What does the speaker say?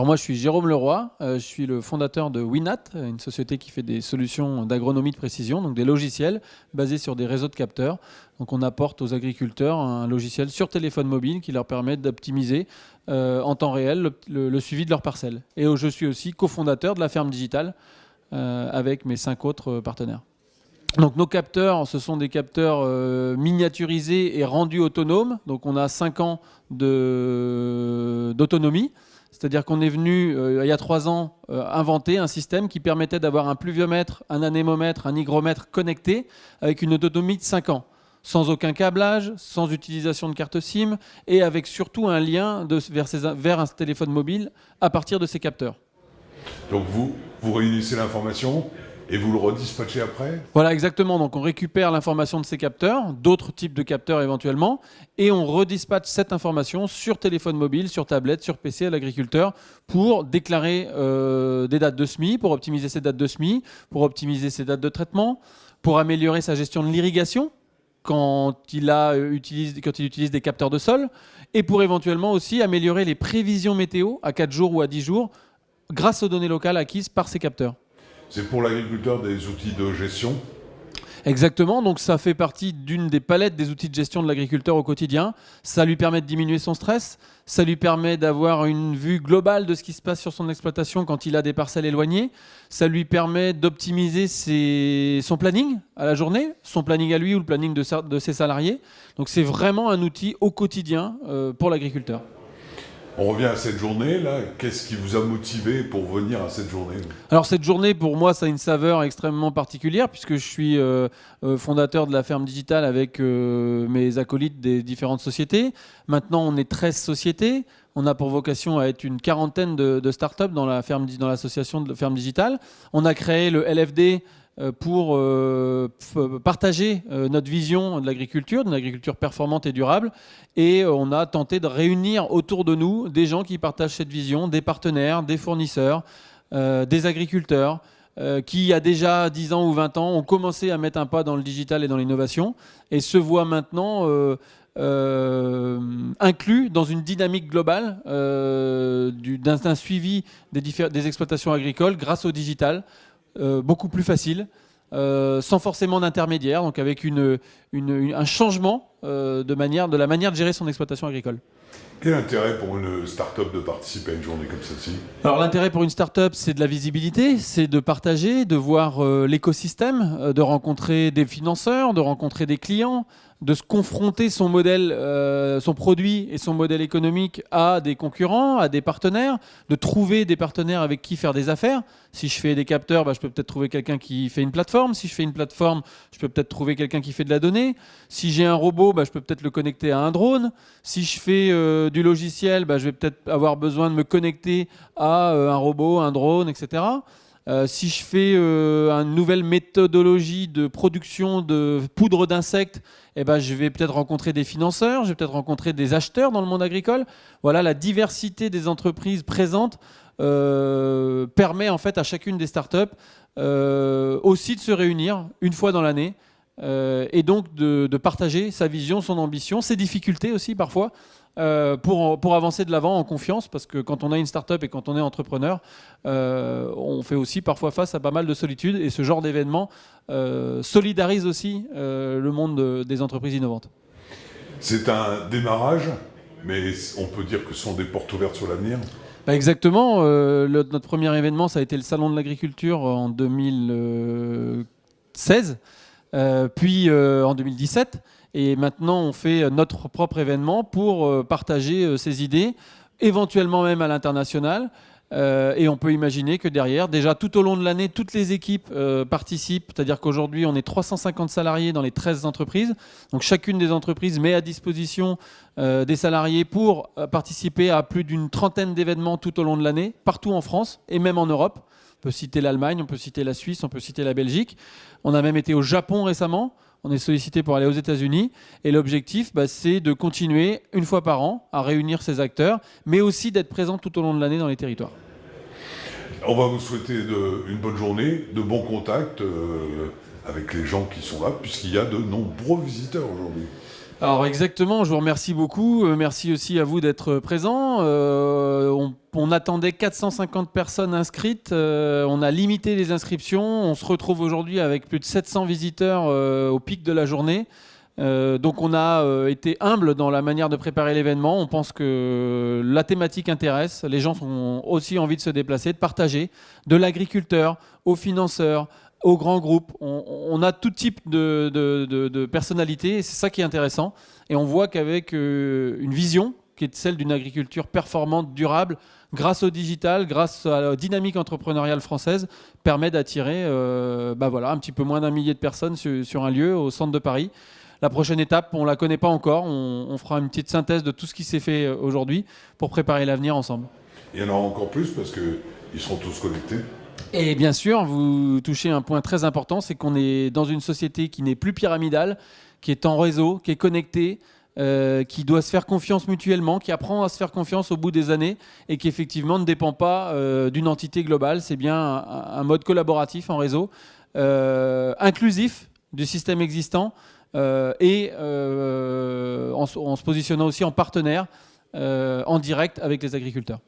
Alors moi, je suis Jérôme Leroy, je suis le fondateur de Winat, une société qui fait des solutions d'agronomie de précision, donc des logiciels basés sur des réseaux de capteurs. Donc on apporte aux agriculteurs un logiciel sur téléphone mobile qui leur permet d'optimiser en temps réel le suivi de leurs parcelles. Et je suis aussi cofondateur de la ferme digitale avec mes 5 autres partenaires. Donc nos capteurs, ce sont des capteurs miniaturisés et rendus autonomes. Donc on a 5 ans d'autonomie. C'est-à-dire qu'on est venu, il y a 3 ans, inventer un système qui permettait d'avoir un pluviomètre, un anémomètre, un hygromètre connectés avec une autonomie de 5 ans, sans aucun câblage, sans utilisation de carte SIM, et avec surtout un lien vers un téléphone mobile à partir de ces capteurs. Donc vous réunissez l'information et vous le redispatchez après ? Voilà, exactement. Donc on récupère l'information de ces capteurs, d'autres types de capteurs éventuellement, et on redispatche cette information sur téléphone mobile, sur tablette, sur PC à l'agriculteur pour déclarer des dates de semis, pour optimiser ses dates de semis, pour optimiser ses dates de traitement, pour améliorer sa gestion de l'irrigation quand il utilise des capteurs de sol, et pour éventuellement aussi améliorer les prévisions météo à 4 jours ou à 10 jours grâce aux données locales acquises par ces capteurs. C'est pour l'agriculteur des outils de gestion ? Exactement, donc ça fait partie d'une des palettes des outils de gestion de l'agriculteur au quotidien. Ça lui permet de diminuer son stress, ça lui permet d'avoir une vue globale de ce qui se passe sur son exploitation quand il a des parcelles éloignées. Ça lui permet d'optimiser son planning à la journée, son planning à lui ou le planning de ses salariés. Donc c'est vraiment un outil au quotidien pour l'agriculteur. On revient à cette journée-là. Qu'est-ce qui vous a motivé pour venir à cette journée ? Alors cette journée, pour moi, ça a une saveur extrêmement particulière puisque je suis fondateur de la ferme digitale avec mes acolytes des différentes sociétés. Maintenant, on est 13 sociétés. On a pour vocation à être une quarantaine de startups dans l'association de ferme digitale. On a créé le LFD pour partager notre vision de l'agriculture, d'une agriculture performante et durable. Et on a tenté de réunir autour de nous des gens qui partagent cette vision, des partenaires, des fournisseurs, des agriculteurs, qui, il y a déjà 10 ans ou 20 ans, ont commencé à mettre un pas dans le digital et dans l'innovation, et se voient maintenant inclus dans une dynamique globale d'un suivi des exploitations agricoles grâce au digital, beaucoup plus facile, sans forcément d'intermédiaire, donc avec un changement de la manière de gérer son exploitation agricole. Quel intérêt pour une start-up de participer à une journée comme celle-ci ? Alors l'intérêt pour une start-up, c'est de la visibilité, c'est de partager, de voir l'écosystème, de rencontrer des financeurs, de rencontrer des clients, de se confronter son modèle, son produit et son modèle économique à des concurrents, à des partenaires, de trouver des partenaires avec qui faire des affaires. Si je fais des capteurs, je peux peut-être trouver quelqu'un qui fait une plateforme. Si je fais une plateforme, je peux peut-être trouver quelqu'un qui fait de la donnée. Si j'ai un robot, je peux peut-être le connecter à un drone. Si je fais du logiciel, je vais peut-être avoir besoin de me connecter à un robot, un drone, etc. Si je fais une nouvelle méthodologie de production de poudre d'insectes, je vais peut-être rencontrer des financeurs, je vais peut-être rencontrer des acheteurs dans le monde agricole. Voilà, la diversité des entreprises présentes permet en fait à chacune des startups aussi de se réunir une fois dans l'année et donc de partager sa vision, son ambition, ses difficultés aussi parfois, pour avancer de l'avant en confiance, parce que quand on a une start-up et quand on est entrepreneur, on fait aussi parfois face à pas mal de solitude, et ce genre d'événement solidarise aussi le monde des entreprises innovantes. C'est un démarrage, mais on peut dire que ce sont des portes ouvertes sur l'avenir ? Exactement. Notre premier événement, ça a été le Salon de l'Agriculture en 2016, puis en 2017. Et maintenant, on fait notre propre événement pour partager ces idées, éventuellement même à l'international. Et on peut imaginer que derrière, déjà tout au long de l'année, toutes les équipes participent. C'est-à-dire qu'aujourd'hui, on est 350 salariés dans les 13 entreprises. Donc chacune des entreprises met à disposition des salariés pour participer à plus d'une trentaine d'événements tout au long de l'année, partout en France et même en Europe. On peut citer l'Allemagne, on peut citer la Suisse, on peut citer la Belgique. On a même été au Japon récemment. On est sollicité pour aller aux États-Unis. Et l'objectif, c'est de continuer une fois par an à réunir ces acteurs, mais aussi d'être présent tout au long de l'année dans les territoires. On va vous souhaiter une bonne journée, de bons contacts avec les gens qui sont là, puisqu'il y a de nombreux visiteurs aujourd'hui. Alors exactement, je vous remercie beaucoup. Merci aussi à vous d'être présents. On attendait 450 personnes inscrites. On a limité les inscriptions. On se retrouve aujourd'hui avec plus de 700 visiteurs au pic de la journée. Donc on a été humble dans la manière de préparer l'événement. On pense que la thématique intéresse. Les gens ont aussi envie de se déplacer, de partager, de l'agriculteur aux financeurs, aux grands groupes. On a tout type de personnalités et c'est ça qui est intéressant. Et on voit qu'avec une vision qui est celle d'une agriculture performante, durable, grâce au digital, grâce à la dynamique entrepreneuriale française, permet d'attirer un petit peu moins d'1 millier de personnes sur un lieu au centre de Paris. La prochaine étape, on ne la connaît pas encore. On fera une petite synthèse de tout ce qui s'est fait aujourd'hui pour préparer l'avenir ensemble. Il y en aura encore plus parce qu'ils seront tous connectés. Et bien sûr, vous touchez un point très important, c'est qu'on est dans une société qui n'est plus pyramidale, qui est en réseau, qui est connectée, qui doit se faire confiance mutuellement, qui apprend à se faire confiance au bout des années et qui effectivement ne dépend pas d'une entité globale. C'est bien un mode collaboratif en réseau, inclusif du système existant en se positionnant aussi en partenaire en direct avec les agriculteurs.